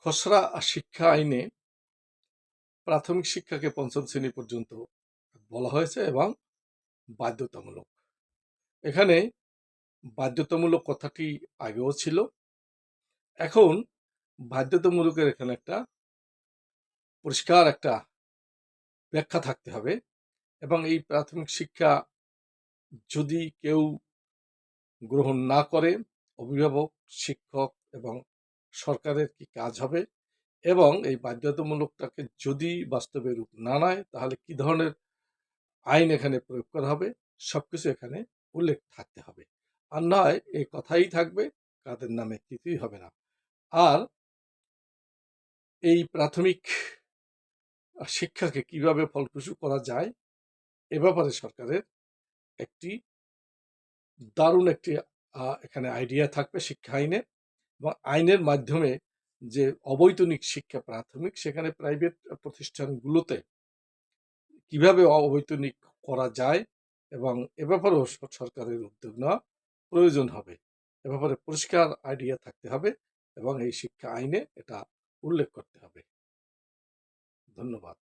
খসড়া শিক্ষা আইনে প্রাথমিক শিক্ষাকে পঞ্চম শ্রেণী পর্যন্ত বলা হয়েছে এবং বাধ্যতামূলক। এখানে বাধ্যতামূলক কথাটি আগেও ছিল, এখন বাধ্যতামূলকের এখানে একটা পরিষ্কার একটা ব্যাখ্যা থাকতে হবে এবং এই প্রাথমিক শিক্ষা যদি কেউ গ্রহণ না করে, অভিভাবক, শিক্ষক এবং সরকারের কি কাজ হবে এবং এই বাধ্যতামূলকটাকে যদি বাস্তবে রূপ না নেয় তাহলে কি ধরনের আইন এখানে প্রয়োগ করা হবে, সবকিছু এখানে উল্লেখ থাকতে হবে। আর নয় এই কথাই থাকবে, কাদের নামে কিছুই হবে না। আর এই প্রাথমিক শিক্ষাকে কিভাবে ফলপ্রসূ করা যায় এ ব্যাপারে সরকারের একটি দারুণ একটি এখানে আইডিয়া থাকবে শিক্ষা আইনে, এবং আইনের মাধ্যমে যে অবৈতনিক শিক্ষা প্রাথমিক, সেখানে প্রাইভেট প্রতিষ্ঠানগুলোতে কিভাবে অবৈতনিক করা যায় এবং এ ব্যাপারেও সরকারের উদ্যোগ নেওয়া প্রয়োজন হবে। এ ব্যাপারে পরিষ্কার আইডিয়া থাকতে হবে এবং এই শিক্ষা আইনে এটা উল্লেখ করতে হবে। ধন্যবাদ।